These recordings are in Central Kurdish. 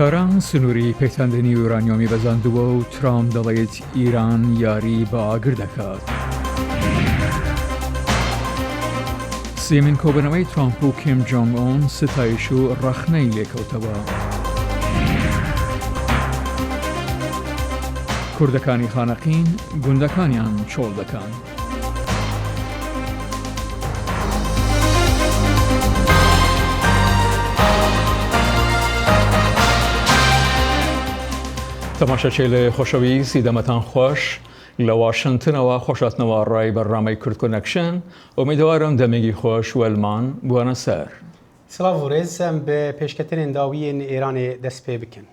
تاران سنووری پێکتاندنی یورانیۆمی بەزاندووە و ترامپ دەڵێت ئیران یاری بە ئاگر دەکات. سێمین کۆبنەوەی ترامپ و کیم جۆنگ ئۆن ستایش و ڕەخنەی لێکەوتەوە. کوردەکانی خانەقین گوندەکانیان چۆڵ دەکەن. تەماشاچێ لە خۆشەویستی دەمەتان خۆش لە واشنگتنەوە خۆشاتنەوە ڕای بەرنامەی کورد کۆنەکشن ئومیدوارم دەمێگی خۆش وەلمان بوونە سەر. سلااو و ڕێزم بە پێشکەتنên dawiyên Îranê dest pê bikin.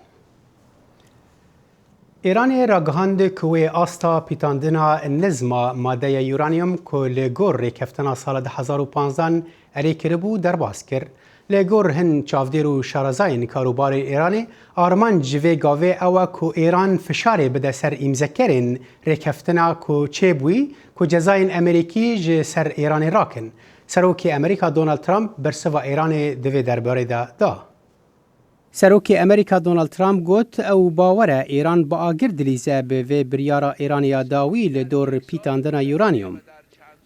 Îranê ragihandê ku wê asta pîtandina nizma madeya uranyum ku li gor rêkeftina sala 2015 erê kiribû derbas kir. Lê gor hin çavdêr û şarazayên karûbarê Îranê arman ji vê gavê ew e ku Îran fişarê bide ser îmzekerên rêkeftina ku çêbûyî ku cezayên Amerîkî ji ser Îranê rakin. Serokê Amerîka Donald Trump bersiva Îranê di vê derbarê de da. Serokê Amerîka Donald Trump got ew bawer e Îran bi agir dilîze bi vê biryara Îraniya dawî li dor pîtandina uranyum.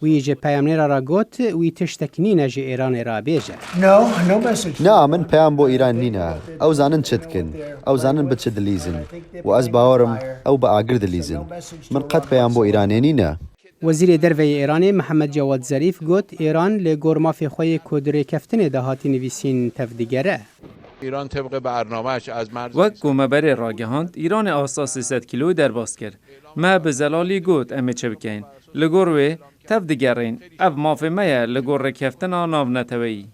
Wî ji peyamnêra ra got wî tiştek nîne ji Îranê ra bêje. Na, min peyam bo Îran nîne. Ew zanin çi dikin. Ew zanin bi çi dilîzin. û ez bawerim ew bi agir dilîzin. Min qet peyam bo Îranê nîne. Wezîrê derveyê Îranê Mihemed Cawad Zarîf got Îran lê gor mafê xwe yê ku di rêkeftinê de hatî nivîsîn tevdigere. وەک کۆمەبەرێ ڕاگەهاند ئیرانê ئاسا 300 کیلۆی دەرباز کرد. Me bi zelalî got em ê çi bikein. Li gor wê tev digerîn. Ev mafê me ye li gor rêkeftina navneteweyî.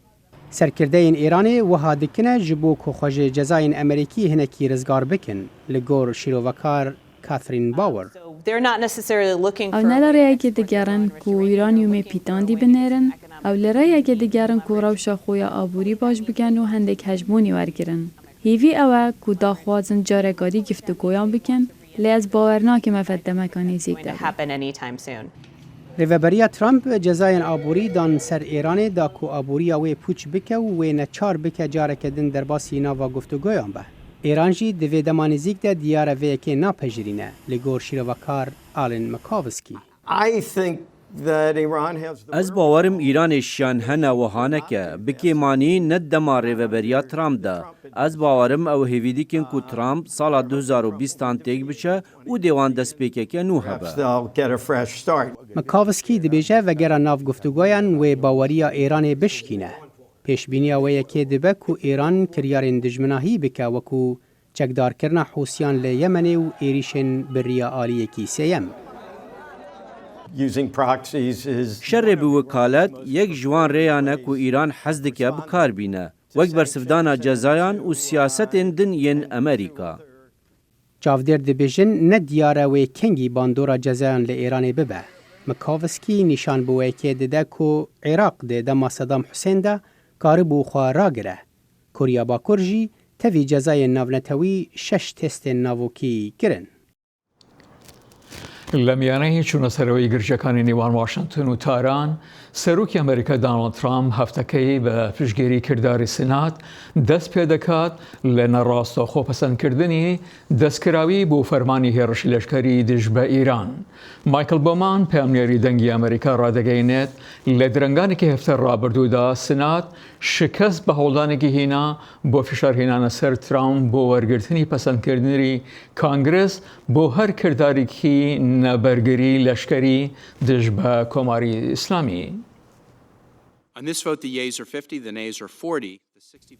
Serkirdeyên Îranê wiha dikine ji bo ku xwe ji cezayên Amerîkî hinekî rizgar bikin li gor şîrovekar Catherine Bauer. Ew ne li rêyekê digerin ku uranyumê pîtandî binêrin, ew li rêyekê digerin ku rewşa xwe ya aborî baş bikin û hindek hejmonî wergirin. Hêvî ew e ku daxwazin carekarî giftugoyan bikin, lê ez bawer nakim ev demekanî zêk de. Rêveberiya Trump cezayên aborî dan ser Îranê da ku aboriya wê pûç bike û wê neçar bike careke din derbasî nava guftugoyan be. Îran jî di vê dema nêzik de diyara vê yekê napejirîne li gor şîrovekar Alin Makovsky. Ez bawerim Îranê şiyan hene wiha neke bikêmanî ne dema rêveberiya Trump de. Ez bawerim ew hêvî dikin ku Trump sala 2020 têk biçe û dêwan destpêkeke nû hebe. Makovsky dibêje vegera nav guftugoyan wê baweriya Îranê bişkîne. Pêşbîniya wê yekê dibe ku Îran kiryarên dijminahî bike wekû çekdarkirina Hûsiyan li Yemenê û êrişên biriya aliyekî sêyem. Şerê bi wekalet yek ji wan rêyan e ku Îran hez dike bikar bîne. Wek bersivdana cezayan û siyasetên din yên Amerîka. Çavdêr dibêjin ne diyare wê kengî bandora cezayan li Îranê bibe. Makovsky nîşan bi wekê dide ku Iraq dê dema Saddam Hussein de karibû xwe ragire. Kurya Bakur jî tevî cezayên navnetewî 6 testên navokî kirin. لە میانەی چوونەسەرەوەی گرژەکانی نێوان واشنگتن و تاران سەرۆکی ئەمریکا داناڵد ترامپ هەفتەکەی بە پشتگیری کردداری سنات دەست پێ دەکات لە نەڕاستە خۆپەسەندکردنی دەستکراوی بۆ فەرمانی هێرشی لەشکەری دژ بە ئیران. مایکل بۆمان پامنێری دەنگی ئەمریکا ڕادەگەیەنێت لە درەنگانێکی هەفتە ڕابردوودا سنات شکست بە هەوڵدانێکی هێنا بۆ فشارهێنانە سەر ترامپ بۆ وەرگرتنی پەسەندکردنی کانگرس بۆ هەر کردارێکی نەبەرگری لەشکەری دژ بە کۆماری ئیسلامی.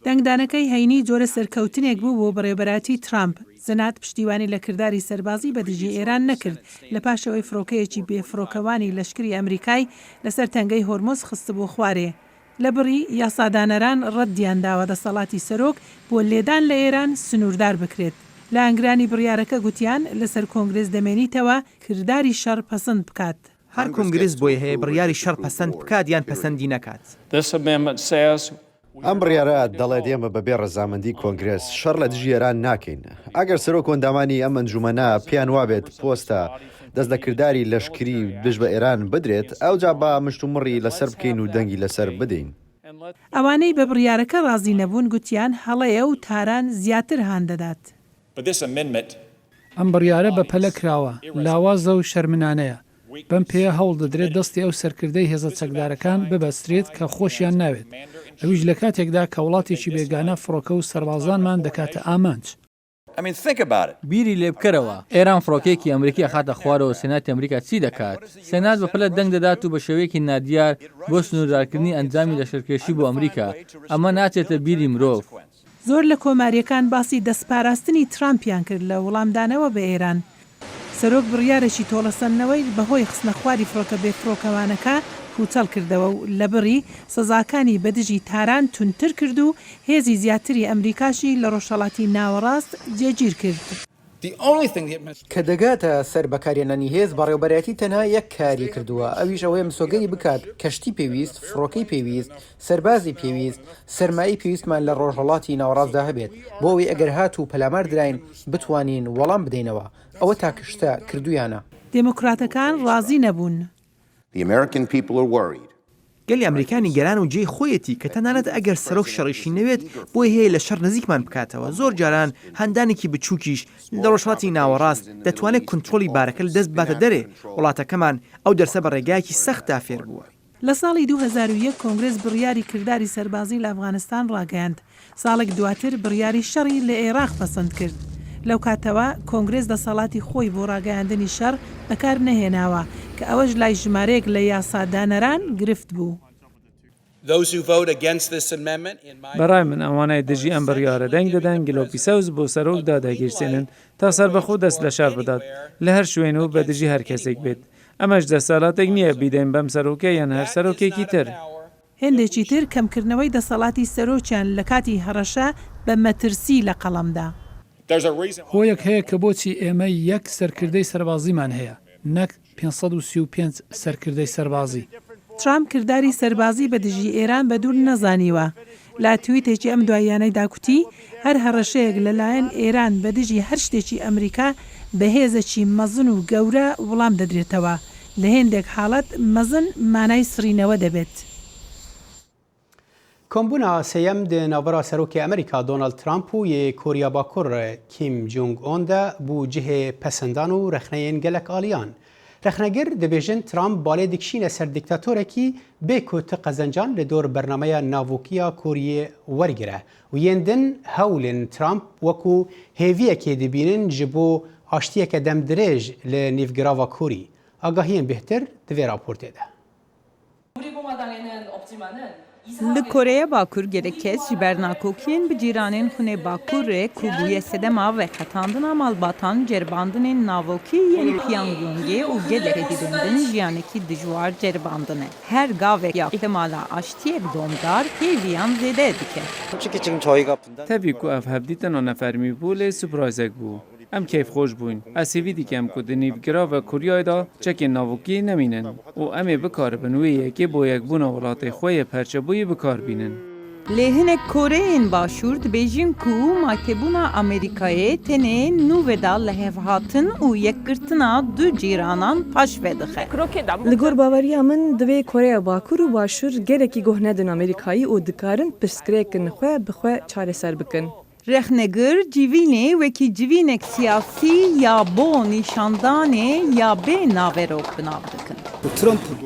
دەنگدانەکەی هەینی جۆرە سەرکەوتنێک بوو بۆ بەڕێبەراتی ترامپ. سنات پشتیوانی لە کردداری سەربازی بە دژی ئێران نەکرد لە پاشەوەی فڕۆکەیەکی بێفڕۆکەوانی لەشکری ئەمریکای لەسەر تەنگەی هۆرمۆز خستە بۆ خوارێ. لە بڕی یاسادانەران ڕەتیان داوە دەسەڵاتی سەرۆک بۆ لێدان لە ئێران سنووردار بکرێت. لە ئەنگرانی بڕیارەکە گوتیان لەسەر کۆنگرس دەمێنیتەوە کردداری شەڕ پەسەند بکات. هەر کۆنگرس بۆی هەیە بڕیاری شەڕ پەسەند بکات یان پەسەندی نەکات. ئەم بڕیارە دەڵێت ئێمە بەبێ ڕەزامەندی کۆنگرس شەڕ لە دژی ئێران ناکەین. ئەگەر سەرۆک کۆندامانی ئەم ئەنجومەنە پێیان وابێت پۆستە دەست لە کردداری لەشکری دژ بە ئێران بدرێت ئەوجا با مشت و مڕی لەسەر بکەین و دەنگی لەسەر بدەین. ئەوانەی بە بڕیارەکە ڕازی نەبوون گوتیان هەڵەیە و تاران زیاتر هان دەدات. ئەم بڕیارە بە پەلە کراوە لاوازە و شەرمنانەیە. بەم پێ هەوڵ دەدرێت دەستی ئەو سەرکردەی هێزە چەکدارەکان ببەسترێت کە خۆشیان ناوێت. ئەویش لە کاتێکدا کە وڵاتێکی بێگانە فڕۆکە و سەربازانمان دەکاتە ئامانج. بیری لێ بکەرەوە ئێران فڕۆکێکی ئەمریکی خاتە خوارەوە سێناتی ئەمریکا چی دەکات؟ سێنات بە پلە دەنگ دەدات و بە شێوەیەکی نادیار بۆ سنووردارکردنی ئەنجامی لەشەرکێشی بۆ ئەمریکا. ئەمە ناچێتە بیری مرۆڤ. زۆر لە کۆماریەکان باسی دەستپاراستنی ترامپیان کرد لە وەڵامدانەوە بە ئێران. سەرۆک بڕیارێکی تۆڵەسەندنەوەی بەهۆی خستنە خواری فڕۆکە بێفرۆکەوانەکە کوچەڵ کردەوە و لەبڕی سەزاکانی بەدژی تاران تونتر کرد و هێزی زیاتری ئەمریکاشی لە ڕۆژهەڵاتی ناوەڕاست جێگیر کرد. کە دەگاتە سەر بەکارێنانی هێز بەڕێوەبەرەتی تەنها یەک کاری کردووە ئەویش ئەوەیە مسۆگەری بکات کەشتی پێویست فڕۆکەی پێویست سەربازی پێویست سەرمایی پێویستمان لە ڕۆژهەڵاتی ناوەڕاستدا هەبێت بۆ ئەوەی ئەگەر هات و پەلامار دراین بتوانین وەڵام بدەینەوە ئەوە تاکشتە کردویانە. دموکراتەکان ڕازی نەبوون. گەلی ئەمریکانی گەران و جێی خۆیەتی کە تەنانەت ئەگەر سەرۆک شەڕیشی نەوێت بۆی هەیە لە شەڕ نزیکمان بکاتەوە. زۆر جاران هەندانێکی بچووکیش لە ڕۆژهەڵاتی ناوەڕاست دەتوانێت کنترۆلی بارەکە لە دەست باتە دەرێ. وڵاتەکەمان ئەو دەرسە بە ڕێگایەکی سەختا فێر بووە. لە ساڵی 2001 کۆنگرس بڕیاری کردداری سەربازی لە ئەفغانستان ڕاگەیاند. ساڵێک دواتر بڕیاری شەڕی لە عێراق پەسەند کرد. لەو کاتەوە کۆنگرس دەسەڵاتی خۆی بۆ ڕاگەیاندنی شەڕ بەکار نەهێناوە کە ئەوەش لای ژمارەیەک لە یاسادانەران گرفت بوو. بەڕای من ئەوانەی دژی ئەم بڕیارە دەنگ دەدەن گلۆپیسەوز بۆ سەرۆکدا داگیرسێنن تا سەربەخۆ دەست لە شار بدات لە هەر شوێن و بە دژی هەر کەسێک بێت. ئەمەش دەسەڵاتێک نییە بیدەین بەم سەرۆکە یان هەر سەرۆکێکی تر. هێندێکی تر کەمکردنەوەی دەسەڵاتی سەرۆکیان لە کاتی هەڕەشە بە مەترسی لە قەڵەمدا. هۆیەک هەیە کە بۆچی ئێمە یەک سەرکردەی سەربازیمان هەیە نەک 535 سەرکردەی سەربازی. ترامپ کردداری سەربازی بە دژی ئێران بە دوور نەزانیوە. لا تویتێکی ئەم دواییانەی داکوتی هەر هەڕەشەیەک لەلایەن ئێران بە دژی هەر شتێکی ئەمریکا بە هێزێکی مەزن و گەورە وەڵام دەدرێتەوە. لە هێندێک حاڵەت مەزن مانای سڕینەوە دەبێت. کۆمبوونا سەیەم ناوبەرا سەرۆکی ئەمریکا دۆناڵد ترامپ و یە کۆریا باکوور کیم جونگ ئۆندا بوو جهێ پەسەندان و رەخنەیەن گەلک ئالیان. رەخنەگر دەبێژن ترامپ بالێ دکشینە سەر دیکتاتۆرێکی بێکوتە قەزەنجان لە دۆر بەرنمەیە ناوۆکیە کۆریە وەرگرە و یێندن هەولن ترامپ وەکو هێویەکێ دەبینن ji بۆ ئاشتیەکە دەم درێژ لە نیڤگراڤا کووری. ئاگاهیان بهتر divê raportê de. Li Koreya Bakur gelek kes ji bernakokiyên bi cîranên xunê Bakurê ku bûye sedema ve xetandina malbatan cerbandinên navokî yên Pyongyangê û gelek dibindin jiyanekî dijwar cerbandine. Her gavek ya ihtimala aştiyek domdar hêviyan zêde dike. Tevî ku ev hevdîtena nefermî bû lê surprizek bû. Em keyfxweş bûn. Ez hêvî dikem ku di nîvgirava Kuryayê da çekên navokî nemînin û em ê bikaribin wê yekê bo yekbûna welatê xwe yê perçebûyê bikarbînin. Lê hinek Koreyên Başûr dibêjin ku makebûna Amerîkayê tenê nû veda li hevhatin û yekgirtina du cîranan paş vedixe. Li gor baweriya min divê Koreya Bakur û Başûr gelekî goh nedin Amerîkayî û dikarin pirsgirêkin xwe bi xwe çareser bikin. Rexnegir civînê wekî civînek siyasî ya bo nîşandanê ya bê naverok binav dikin.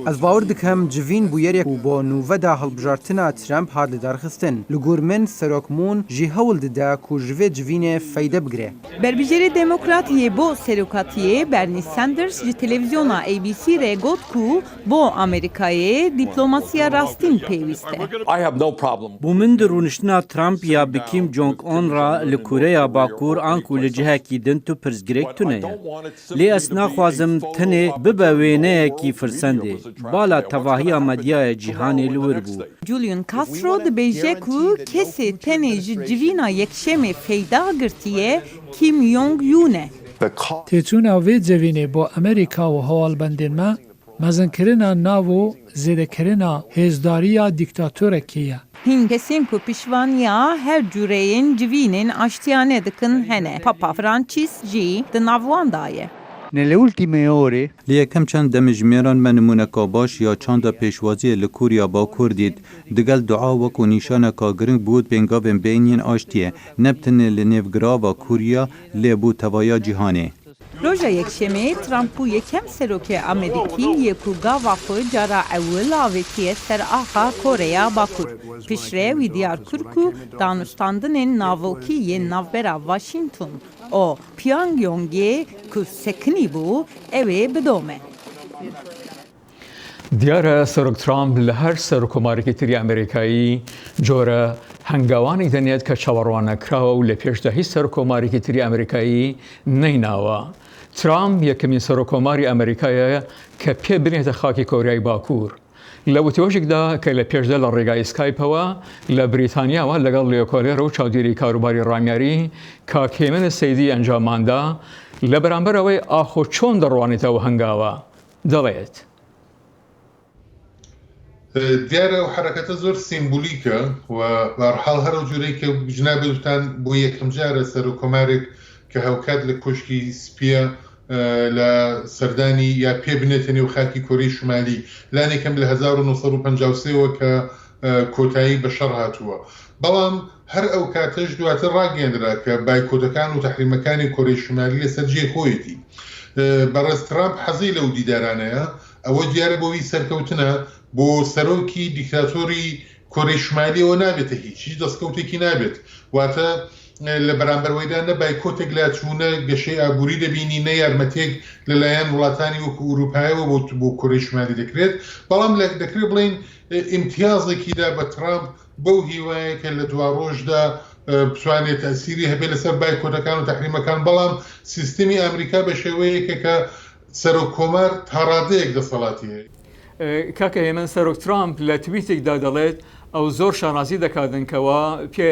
Ez bawer dikim civîn bûyerek û bo nûveda hilbijartina Trump hat li derxistin. Li gor min serokmûn jî hewl dide ku ji vê civînê feyde bigire. Berbijerê Demokratiyê bo serokatiyê Bernie Sanders ji televizyona ABC re got ku bo Amerîkayê diplomasiya rastîn pêwîst e. Bû min di rûniştina Trump ya bi Kim Jong-un ra li Koreya Bakur an ku li cihekî din tu pirsgirêk tune ye. Lê ez naxwazim tenê bibe wêneyekî firsendê. Bala tevahiya medyaya cîhanê li wir bû. Julian Castro dibêje ku kesê tenê ji civîna yekşemê feyda girtiye Kim Jong-un e. Têçûna vê cevînê bo Amerîka û hewalbendên me mezinkirina nav û zêdekirina hêzdariya dîktatorekî ye. Hin kesên ku pişvaniya her cûreyên civînên aştiyane dikin hene. Papa Francis jî di nav wan da ye. لە یەکەم چەند دەمەژمێران me نمونەکە باش یا çanda pêşwaziyê li Kuriya Bakur dît digel dua wekû nîşaneka giring bû pêngavên beyniyên aştiye nebtinê li nêvgirava Kuriya lê bû tevaya cîhanê. Roja yekşemê Trump û yekem serokê Amerîkî yê ku gava xwe cara ewil avêtiye ser axa Koreya Bakur. Piştre wî diyar kir ku danûstandinên navokî yên navbera Washington û Pyongyangê ku sekinî bû ew ê bidome. دیارە سەرۆک ترامپ لە هەر سەرۆکۆمارێکی تری ئەمریکایی جۆرە هەنگاوانی دەنێت کە چاوەڕوانەکراوە و لە پێشدا هیچ سەرۆکۆمارێکی تری ئەمریکایی نەیناوە. ترامپ یەکەمین سەرۆکۆماری ئەمریکایە کە پێ بنێتە خاکی کۆریای باکوور. لە وتۆژێکدا کە لە پێشدا لە ڕێگای سکایپەوە لە بریتانیاوە لەگەڵ لێکۆلێرە و چاودێری کاروباری ڕامیاری کاکێمن سەیدی ئەنجاماندا لە بەرامبەرەوەی ئاخۆ چۆن دەڕوانێتەوە هەنگاوە دەڵێت. دیارە و حرەکەتە زۆر سیمبولیکە و بەڕحاڵ هەرو جورەی کە جنابتان بۆ یەکەم جارە سەرۆکۆمارێک کە هەوکات لە کۆشکی سپیە لە سەردانی یا پێ بنێتە نێو خاکی کۆرەی شمالی لانێکم لە 1953ەوە کە کۆتایی بە شەڕ هاتووە. بەڵام هەر ئەو کاتەش دواتر ڕاگەیاندرا کە بایکۆتەکان و تەحریمەکانی کۆرەی شمالی لەسەر جێ خۆیەتی. بەڕێز ترامپ حەزی لەو دیدارانەیە ئەوە دیارە بۆی سەرکەوتنە بۆ سەرۆکی دیکتاتۆری کۆرەی شمالیەوە نابێتە هیچ دەستکەوتێکی نابێت واتە لە بەرامبەرەوەیدا نە بایکۆتێک لا چوونە گەشەی ئابووری دەبینی نە یارمەتێک لەلایەن وڵاتانی وەکو ئوروپایەوە بۆ کۆرەی شمالی دەکرێت بەڵام دەکرێت بڵین ئیمتیازێکیدا بە ترامپ بەو هیوایە کە لە دوا ڕۆژدا بتوانێت تەسیری هەبێت لەسەر بایکۆتەکان و تەحریمەکان بەڵام سیستمی ئەمریکا بە شێوەیەکە کە سەرۆکۆمار تاڕادەیەک دەسەڵاتی هەیە. کاکە هێمن سەرۆک ترامپ لە تویتێکدا دەڵێت ئەو زۆر شانازی دەکاتنکەوە پێ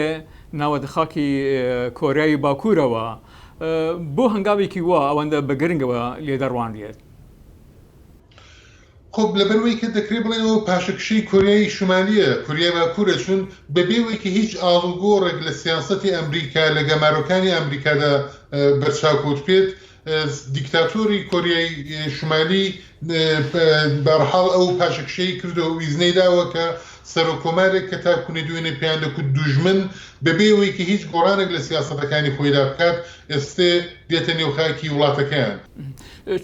ناوەتە خاکی کۆریای باکوورەوە بۆ هەنگاوێکی وە ئەوەندە بەگرنگەوە لێ دەڕوانرێت. خۆب لەبەروەی کە دەکرێت بڵێنەوە پاشەکشەی کۆریای شمالیە کوریای باکوورە چون بەبێوەیەکی هیچ ئاڵوگۆڕێک لە سیاسەتی ئەمریکا لە گەمارۆکانی ئەمریکادا بەرچاوکەوت پێت دیکتاتۆری کۆریای شمالی بەرحاڵ ئەو پاشەکشەی کردەوە ویزنەی داوە کە سەرۆکۆمارێک کە تاکوونی دوێنێ پێیان دەکوت دوژمن بەبێوەیەکی هیچ گۆڕانێک لە سیاسەتەکانی خۆیدا بکات ئێستێ دێتە نێو خاکی وڵاتەکەیان.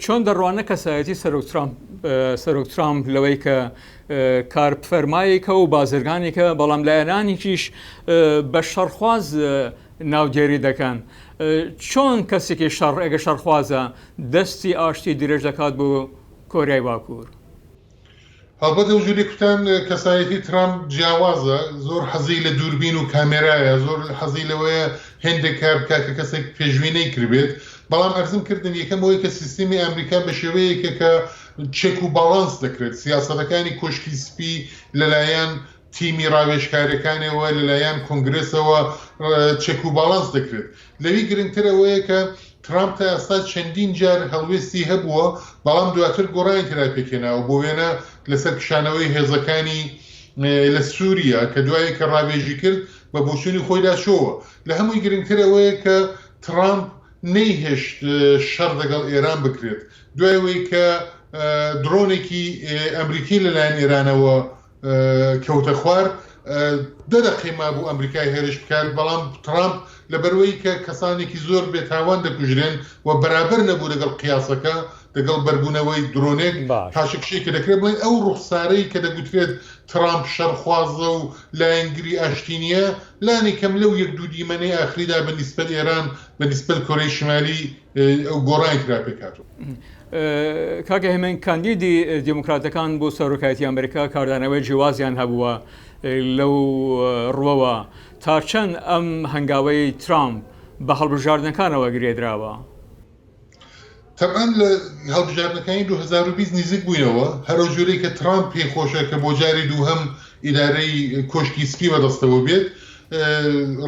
چۆن دەڕوانە کەسایەتی سەرۆک ترامپ لەوەی کە کارفەرمایەکە و بازرگانێکە بەڵام لایەنانێکیش بە شەڕخواز ناودێری دەکەن. چۆن کەسێکی ئەگە شەڕخوازە دەستی ئاشتی درێژ دەکات بۆ کۆریای باکوور؟ هەڵبەت ئەو ژووری کوتان کەسایەتی ترامپ جیاوازە زۆر حەزی لە دووربین و کامێرایە زۆر حەزی لەوەیە هێندێک کار بکات کە کەسێک پێشبینەی کردبێت بەڵام ئەرزم کردن یەکەم ئەوەی کە سیستمی ئەمریکا بە شێوەیەکە کە چێک و باڵانس دەکرێت سیاسەتەکانی کۆشکی سپی لەلایەن تیمی ڕاوێژکارەکانەوە لەلایەن کۆنگرسەوە چێک و باڵانس دەکرێت لەوی گرنگتر ئەوەیە کە ترامپ تا ئێستا چەندین جار هەڵوێستی هەبووە بەڵام دواتر گۆڕانی ترا پێکێناوە بۆ وێنە لەسەر کشانەوەی هێزەکانی لە سووریا کە دوایی کە ڕاوێژی کرد بە بۆچوونی خۆیدا چۆوە لە هەمووی گرنگتر ئەوەیە کە ترامپ نەیهێشت شەڕ لەگەڵ ئێران بکرێت دوایەوەی کە درۆنێکی ئەمریکی لەلایەن ئێرانەوە کەوتە خوار دەدەقیما بوو ئەمریکای هێرش بکات بەڵام ترامپ لەبەرەوەی کە کەسانێکی زۆر بێتاوان دەکوژرێن و بەرابەر نەبوو لەگەڵ قیاسەکە لەگەڵ بەربوونەوەی درۆنێک پاشەکشەی کە دەکرێت بڵێن ئەو ڕوخسارەی کە دەگوترێت ترامپ شەڕخوازە و لایەنگری ئاشتینیە لانی کەم لەو یەک دوو دیمەنەی ئاخریدا بە نیسبەت ئێران بە نیسبەت کۆرەی شمالی ئەو گۆڕانی کرا پێکاتەوە. کاکە هێمن کاندیدی دیموکراتەکان بۆ سەرۆکایەتی ئەمریکا کاردانەوەی جیوازیان هەبووە لەو ڕوەوە تا چەند ئەم هەنگاوەی ترامپ بە هەڵبژاردنەکانەوە گرێدراوە. تەبعاً لە هەڵبژاردنەکانی 2020 نزیک بووینەوە هەرو جۆرەی کە ترامپ پێخۆشە کە بۆ جاری دووهەم ئیدارەی کۆشکی سپی بەدەستەوە بێت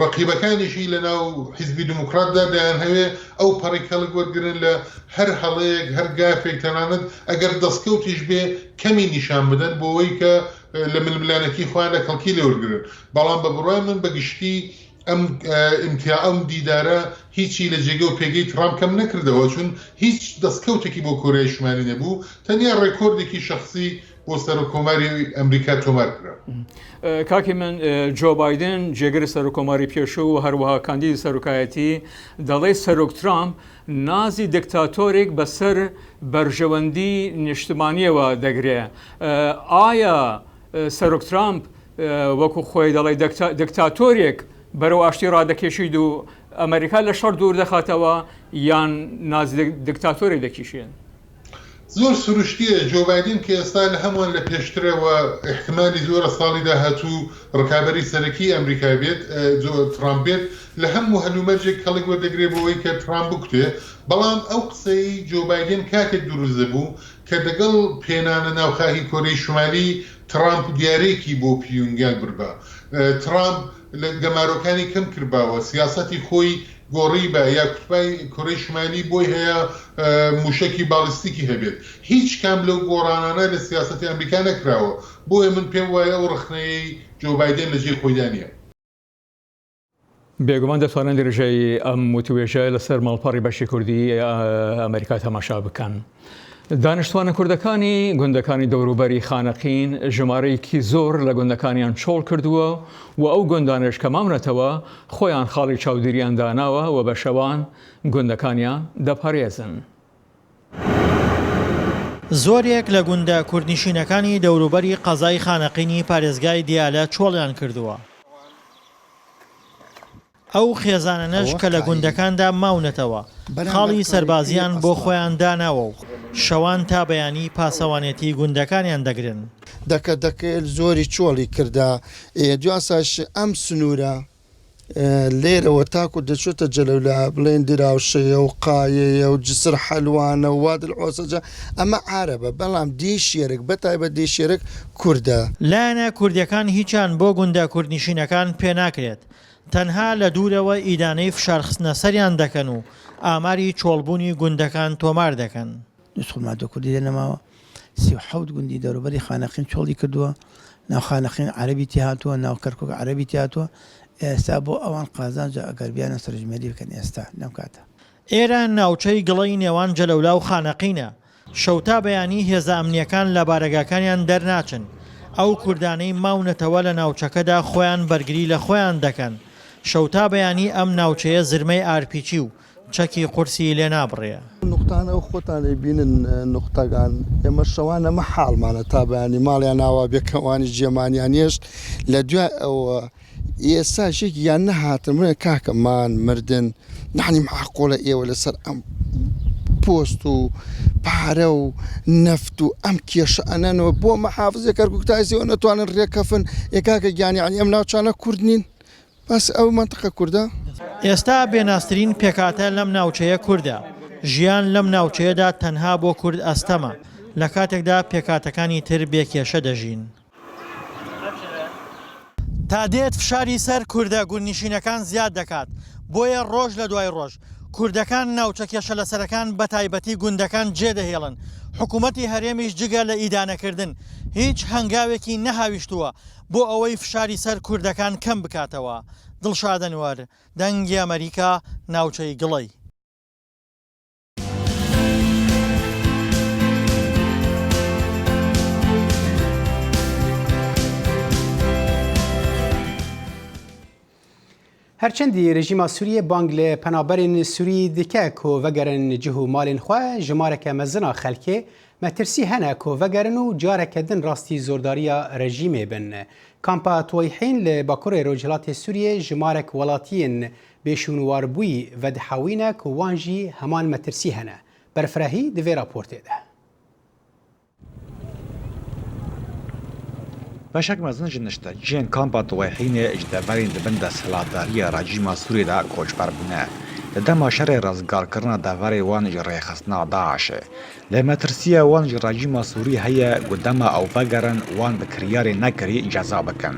ڕقیبەکانیشی لەناو حیزبی دموکراتدا دایان هەوێ ئەو پەڕی خەڵک وەرگرن لە هەر هەڵەیەک هەر گافێک تەنانەت ئەگەر دەستکەوتیش بێ کەمی نیشان بدەن بۆ ئەوەی کە لە ململانەکی خۆیان لە کەڵکی لێوەرگرن بەڵام بە بڕای من بەگشتی ئەم دیدارە هیچی لە جێگە و پێگەی ترامپ کەم نەکردەوە چون هیچ دەستکەوتێکی بۆ کۆریای شمالی نەبوو تەنیا ڕێکۆردێکی شخصی بۆ سەرۆکۆماری ئەمریکا تۆمار کرا. کاکی من جۆ بایدن جێگەری سەرۆکۆماری پێشوو و هەروەها کاندیدی سەرۆکایەتی دەڵێ سەرۆک ترامپ نازی دکتاتۆرێک بەسەر بەرژەوەندی نیشتمانیەوە دەگرێ. ئایا سەرۆک ترامپ وەکو خۆی دەڵێ دکتاتۆرێک بەرەو ئاشتی ڕادەکێشید و ئەمریکا لە شەڕ دوور دەخاتەوە یان نازی دکتاتۆری دەکیشێن؟ زۆر سروشتیە جۆ بایدن کە ئێستا لە هەمووان لە پێشترەوە احتمالی زۆرە ساڵی داهاتوو ڕکابەری سەرەکی ئەمریکا بێت ترامپ بێت لە هەموو هەلومەرجێک کەڵک وەردەگرێ بۆەوەی کە ترامپ بکوتێ بەڵام ئەو قسەی جۆ بایدن کاتێک دروست دەبوو کە دەگەڵ پێنانە ناوخاهی کۆرەی شمالی ترامپ دیارێکی بۆ پیونگیان بربا. ترامپ لە گەمارۆکانی کەم کردباوە سیاسەتی خۆی گۆڕی بە یا کوتبای کۆرەی شمالی بۆی هەیە موشکی بالیستیکی هەبێت. هیچ کام لەو گۆڕانانە لە سیاسەتی ئەمریکا نەکراوە بۆیە من پێم وایە ئەو ڕخنەیەی جۆ بایدن لە جێ خۆیدانە. بێگومان دەتوانن درێژەی ئەم وتوێژە لەسەر ماڵپەڕی بەشی کوردی ئەمریکا تەماشا بکەن. دانیشتوانە کوردەکانی گوندەکانی دەوروبەری خانەقین ژمارەیەکی زۆر لە گوندەکانیان چۆڵ کردووە و ئەو گوندانش کە مامنەتەوە خۆیان خاڵی چاودێریان داناوە و بە شەوان گوندەکانیان دەپارێزن. زۆرێک لە گوندە کوردنشینەکانی دەوروبەری قەزای خانەقینی پارێزگای دیالە چۆڵیان کردووە. ئەو خێزانەش کە لە گوندەکاندا ماونەتەوە خاڵی سەربازیان بۆ خۆیان داناوە و شەوان تا بەیانی پاسەوانێتی گوندەکانیان دەگرن. دەکەل زۆری چۆڵی کردا دواساش ئەم سنوورە لێرەوە تاکو دەچێتە جەلەولا بڵێن دراوشەیە و قایەیە و جسر حەلوانە و وادل عۆسەجە ئەمە عارەبە بەڵام دیشێرک بەتایبەت دیشێرک کووردە. لایەنە کوردیەکان هیچیان بۆ گوندە کوردنشینەکان پێ ناکرێت. تەنها لە دوورەوە ئیدانەی فشارخستنە سەریان دەکەن و ئاماری چۆڵبوونی گوندەکان تۆمار دەکەن. نسخۆماتۆ کوردی دێنەماوە 37 گوندی دەوروبەری خانەقین چۆڵی کردووە ناو خانەقین عەرەبی تێهاتووە ناو کەرکک عەرەبی تێهاتووە ئێستا بۆ ئەوان قازانجا ئەگەربیانە سەرژمێری بکەن ئێستا لەم کاتە. ئێرە ناوچەی گڵەی نێوان جەلەولا و خانەقینە شەوتا بەیانی هێزە ئەمنیەکان لە بارەگاکانیان دەرناچن. ئەو کوردانەی ماونەتەوە لە ناوچەکەدا خۆیان بەرگری لە خۆیان دەکەن. شەوتا بەیانی ئەم ناوچەیە زرمەی ئارپیچی و چەکی قورسی لێ نابڕێە. نقطانە ئەو خۆتان بینن نقطەکان ئێمە شەوانە مە حاڵمانە تا بەیانی ماڵیان ناوا بێکەوانی جێمانیان هێشت لە دوای ئەوە ئێساشێکی یان نەهاتن منە کاکەمان مردن نحنی معقۆلە ئێوە لەسەر ئەم پۆست و پارە و نەفت و ئەم کێشە ئەنەنەوە بۆ مەحافزە کەرکووکتایسیەوە نەتوانن ڕێکەفن یەکاکە گیانیانی ئەم ناوچانە کورد نین بەس ئەو منتەقە کووردە. ئێستا بێناسترین پێکاتە لەم ناوچەیە کووردە. ژیان لەم ناوچەیەدا تەنها بۆ کورد ئەستەمە لە کاتێکدا پێکاتەکانی تر بێکێشە دەژین. تا دێت فشاری سەر کووردە گوندنشینەکان زیاد دەکات بۆیە ڕۆژ لە دوای ڕۆژ کوردەکان ناوچە کێشە لەسەرەکان بە تایبەتی گوندەکان جێدەهێڵن. حکوومەتی هەرێمیش جگە لە ئیدانەکردن هیچ هەنگاوێکی نەهاویشتووە بۆ ئەوەی فشاری سەر کوردەکان کەم بکاتەوە. دڵشادەنوەر دەنگی ئەمریکا ناوچەی گڵەی. هەرچەندی رژیما سووریە بانگ لە پەنابەرین سووری دکە کۆڤەگەرن جه و مالین خوا ژمارەکە مەزنا خەلکێ مەترسی هەنە کۆڤەگەرن و جارێکە دن ڕاستی زۆرداریە رژیمێ بن. کامپا تۆیحین لە باکوڕی ڕۆژهەڵاتی سووریە ژمارەك وڵاتیین بێشونواربووی ڤەدحەوینە کۆوانژی هەمان مەترسی هەنە. بەرفرەهی دوێ راپۆرتێدا. بەشێک مەزن ji nişteciyên kampa Tuwêhînê ji deverên dibin desthilatdariya rejîma Sûriyê de koçber bûne. Li dema şerê rizgarkirina deverê wan ji rêxistina Daişê. Lê metirsiya wan ji rejîma Sûrî heye ku dema ew vegerin wan bi kiryarê nekirî ceza bikin.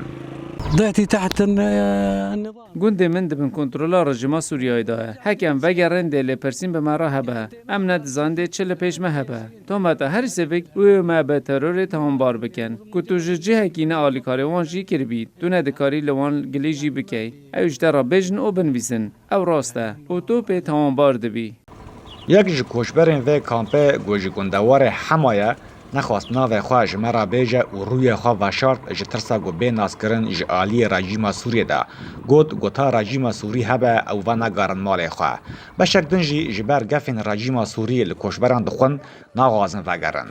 ضعتي تحت النظام گوندê min dibin kontrola rejima Sûriyayê de ye. Hekem vegerin dê lêpirsîn bi me re hebe. Em nedizandê çi li pêş me hebe. Tometa her sevik wê me bi terorê tombar bikin. Ku tu ji cihekî ne alîkarê wan jî kiribî. Tu nedikarî li wan gilê jî bikey. Ew ji te re bêjin û binivîsin. Ew rast e. û tu pê tombar dibî. Yek ji koçberên vê kampê gojî gundewarê hemaya nexwast navê xwe ji me re bêje û rûyê xwe veşart ji tirsa ku bê naskirin ji aliyê rejîma Sûriyê de. Gota rejîma Sûrî hebe ew ve negarin malê xwe. Beşek din jî ji ber gefên rejîma Sûriyê li koçberan dixwin naxwazin vegerin.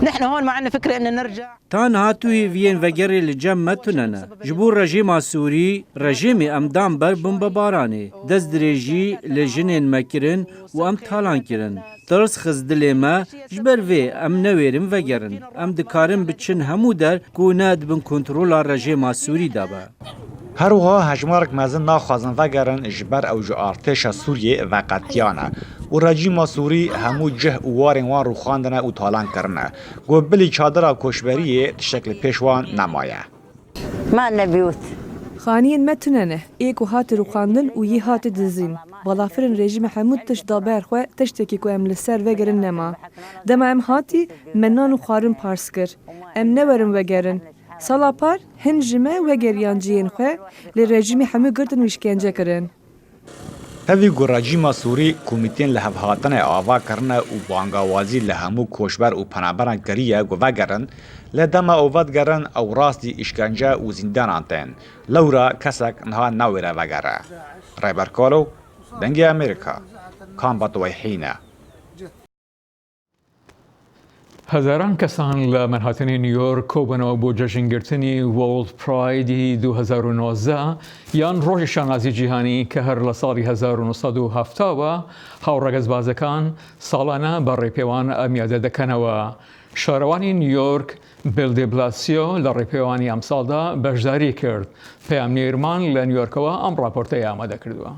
نحن هون ما عندنا فكرة إن نرجع. تان هاتوی وین وگری لجم متوننه. جبور رژیم سوری رژیم امدام بر بمبارانه. دست درجی لجنین مکرن و ام تالان کرن. درس خزدل ما جبر وی ام نویرم وگرن. ام دکارم بچن همو در گوناد بن کنترل رژیم سوری دابه. هروها هجمارک مزن ناخوازن وگرن جبر او جو ارتش سوریه و قطیانه و رژیم سوری همو جه و وارن وان رو خواندنه و تالان کرنه گو بلی چادر کشبریه تشکل پیشوان نمایه ما لنا بيوت خانین متوننه ایک و هات رو خواندن و یه هات دزین بالافرن رژیم حمود تش دابر خو تشتکی کو ام لسر وگرن نما دما ام هاتی منان و خارن پارس کر ام نورن وگرن سالا پار هنجمه و گریانجین خو لی رژیم همه گردن و اشکنجه کرن. هەوی گو رژیما سووری کومیتین لە هەڤهاتنê ava kirine û bangawazî li hemû koçber û penaberan kiriye gu vegerin lê dema ew vedgerin ew rastî îşkence û zîndanan tên lewra kesek niha nawêre vegere Rêberkalo dengê Amerîka Kamba Dwayhîne هزاران کەسان لە منهاتنی نیویۆرک کۆبنەوە بۆ جەژنگرتنی وۆڵد پرایدی 2019 یان ڕۆژی شانازی جیهانی کە هەر لە ساڵی 1970ەوە هاوڕەگەزبازەکان ساڵانە بە ڕێپێوان ئەمیادە دەکەنەوە. شارەوانی نیویۆرک بیل دێ بلاسیۆ لە ڕێپێوانی ئەمساڵدا بەشداری کرد. پەیام نێرمان لە نیویۆرکەوە ئەم ڕاپۆرتەی ئامادە کردووە.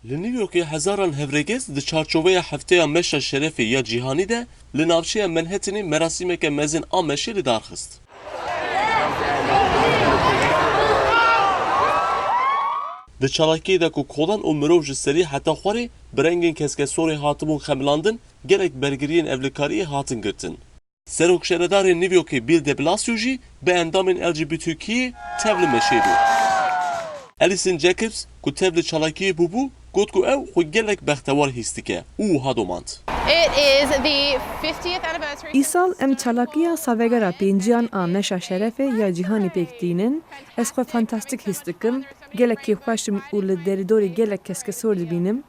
Li Newyorkê hezaran hevregez di çarçoveya hefteya meşa şerefê ya cîhanî de li navçeya Manhattanê merasîmeke mezin a meşê li darxist. Di çalakiyê de ku kolan û mirov ji serî heta xwarê bi rengên keskesorê hatibûn xemilandin gelek bergiriyên evlikariyê hatin girtin. Serokşeredarê Newyorkê Bill de Blasio jî bi endamên LGBTQ'yê tev li meşê bû. Alison Jacobs ku tev li çalakiyê bûbû got ku ew xwe gelek bextewar hîs dike û hadomand. İsal em çalakiya savegera pênciyan a meşa şerefê ya cîhanî pêktînin ez xwe fantastik hîs dikim gelekî xweşim û li deridorî gelek keskesor dibînim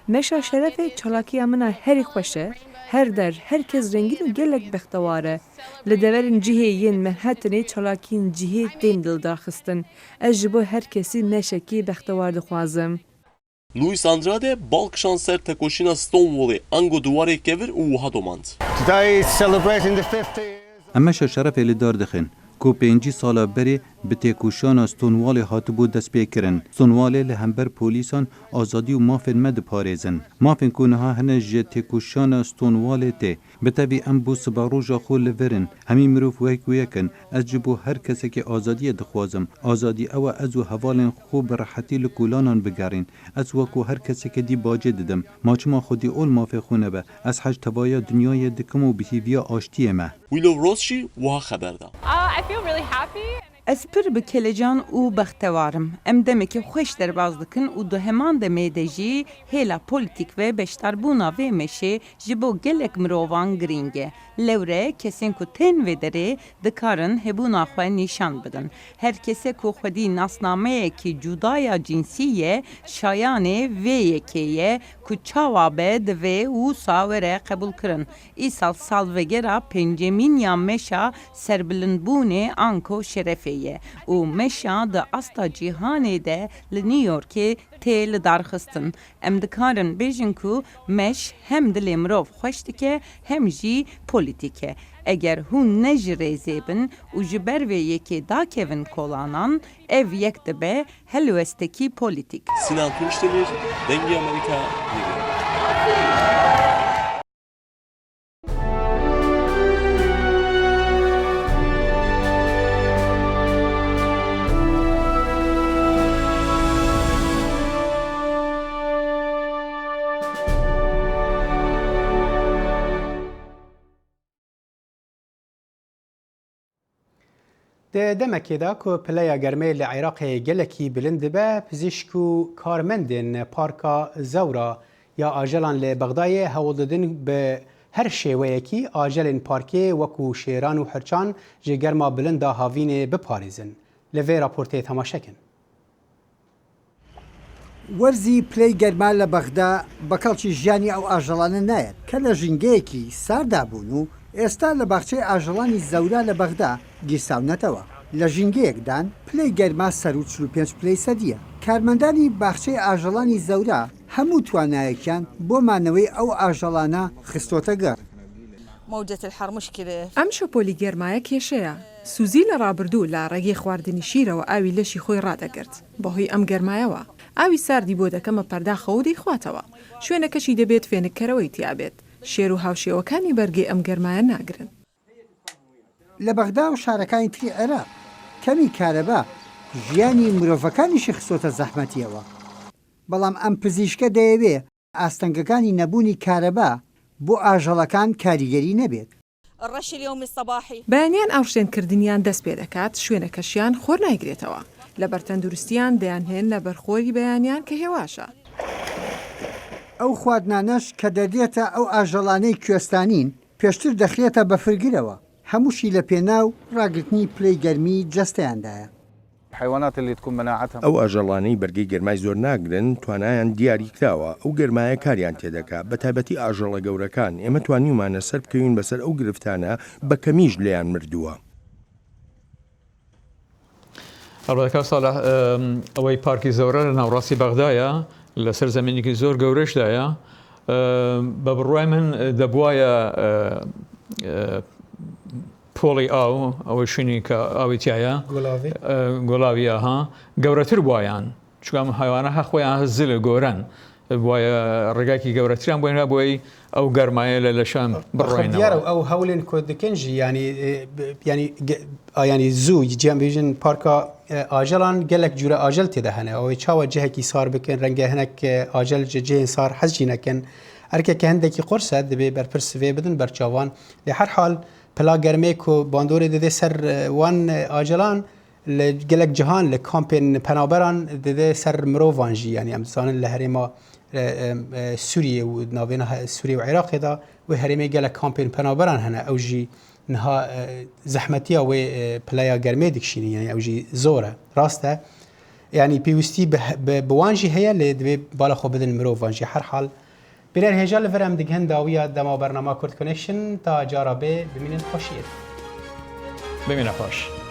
meşa şerefê çalakiya min a herî xweş e her der herkes rengîn û gelek bextewar e li deverên cihê yên Manhattanê çalakiyên cihê tên dildarxistin ez ji bo her kesî meşekî bextewar dixwazim. Louis Andrade balkşan ser tekoşîna Stonewallê ango duwarê kevir û wiha domand. Em meşa şerefê li dar dixin ku 5 sala berê bi têkoşana Stonewallê hatibû destpêkirin. Stonewallê li hember polîsan azadî û mafên me diparêzin. Mafên ku niha hene ji têkoşana Stonewallê tê. Bi tevî em bû sibaroja xwe li verin. Hemî mirov wek yekin. Ez ji bo her kesekê azadiyê dixwazim. Azadî ew e ez û hevalên xwe bi rehetî li kulanan bigerîn. Ez wekû her kesekê dî bacê didim. Maçima xwedî ol mafê xwe nebe. Ez hej tevaya dunyayê dikim û bi hêviya aştiyê me. Willow Ross jî wiha xeber da. Ez pir bi kelecan û bextewarim. Em demekî xweş derbas dikin û di heman demê de jî hêla polîtîk ve beşdarbûna vê meşê ji bo gelek mirovan girîng e. Lewre kesên ku tên vê derê dikarin hebûna xwe nîşan bidin. Her kese ku xwedî nasnameyekî cudaya cinsî ye şayanê vê yekê ye ku çawa be divê wisa were qebûl kirin. Îsal salvegera pencemîn ya meşa serbilindbûnê anko şerefê ye û meşa di asta cîhanê de li New Yorkê tê li darxistin. Em dikarin bêjin ku meş hem dilê mirov xweş dike hem jî polîtîk e. Eger hûn ne ji rêzê bin û ji ber vê yekê dakevin kolanan ev yek dibe helwestekî polîtîk. Sinan Tunçdemir, Dengê Amerika, Newyork. دمکێدا کو پلەیە گەرمەی لە عێراقی gelekî bilind dibe pizîşk û karmendên parka Zewra ya ajelan lê Bexdayê hewl didin bi her şêweyekî ajelên parkê wekû şêran û hirçan ji germa bilind da havînê biparêzin. Li vê raportê temaşekin. وەرزی پلەی گەرما لە بەغدا بە کەڵکی ژیانی ئەو ئاژەڵانە نایەت کە لە ژینگەیەکی ساردا بوون و ئێستا لە باخچەی ئاژەڵانی زەورا لە بەغدا گیرساونەتەوە. لە ژینگەیەکدان پلەی گەرما سەر و 45 پلەی سەدیە. کارمەندانی باخچەی ئاژەڵانی زەورا هەموو توانایەکیان بۆ مانەوەی ئەو ئاژەڵانە خستۆتە گەڕ. ئەم شەپۆلی گەرمایە کێشەیە. سوزی لە ڕابردوو لە ڕێگەی خواردنی شیرەوە ئاوی لەشی خۆی ڕادەگرت بەهۆی ئەم گەرمایەوە. ئاوی ساردی بۆ دەکەمە پەرداخەوە دەیخواتەوە. شوێنەکەشی دەبێت فێنکەرەوەی تیابێت. شێر و هاوشێوەکانی بەرگی ئەم گەرمایە ناگرن. لە بەغدا و شارەکانی تری عێراق کەمی کارەبا ژیانی مرۆڤەکانیشی خستۆتە زەحمەتیەوە. بەڵام ئەم پزیشکە دەیەوێ ئاستەنگەکانی نەبوونی کارەبا بۆ ئاژەڵەکان کاریگەری نەبێت. بەیانیان ئاوشێنکردنیان دەست پێ دەکات شوێنەکەشیان خۆر نایگرێتەوە. لە بەرتەندروستیان دەیانهێن لە بەرخۆری بەیانیان کە هێواشە. ئەو خواردنانەش کە دەدێتە ئەو ئاژەڵانەی کوێستانین پێشتر دەخرێتە بەفرگرەوە. هەمووشی لە پێناو ڕاگرتنی پلەی گەرمی جەستەیاندایە. ئەو ئاژەڵانەی بەرگەی گەرمای زۆر ناگرن توانایان دیاری کراوە ئەو گەرمایە کاریان تێدەکات بە تایبەتی ئاژەڵە گەورەکان ئێمە توانیمانە سەر بکەوین بەسەر ئەو گرفتانە بە کەمیش لیان مردووە. هەڵبەتەکە ساڵح ئەوەی پارکی زەورە لە ناوڕاستی بەغدایە لەسەر زەمینێکی زۆر گەورەشدایە بە بڕوای من دەبوایە پۆڵی ئاو ئەوەی شوێنی کە ئاویتیایە گۆڵاویە گەورەتر بووایان چکام حیوانە خۆیان هەزل گۆرن وایە ڕێگاکی گەورەتریان بۆێنرا بۆی ئەو گەرمایە لە لەشان بڕۆینەوە ئەو هەولێن کۆ دەکەنجی ینی زوو جیانبێژن پارکە ئاژەڵان gelek جوورە ئاژەل تێدا هەنێ ئەوەی چاوە جەهێکی سار بکەن ڕەنگە هەنێک ئاژەل جێن سار حەزی نەکەن ئەرکێکە هەندێکی قرسە دەبێ بەرپرس وێ بدن بەرچاوان لە هەر حال پلا گەرمێک و باندۆرێ دەدێ سەر وان ئاژەڵان لە gelek cihan li kampên penaberan dide ser mirovan jî yanî em dizanin li herêma Sûriye û navêna Sûriye û Iraqê da wê herêmê gelek kampên penaberan hene ew jî niha zehmetiya wê pilaya germê dikişînin yani ew jî zor e rast e yanî pêwîstî bi wan jî heye lê divê bala xwe bidin mirovan jî her hal bêler hêja li vir em digihin dawiya dema bernama Kurd Connection ta cara bê bimînin xweşiyê بمینە خۆش.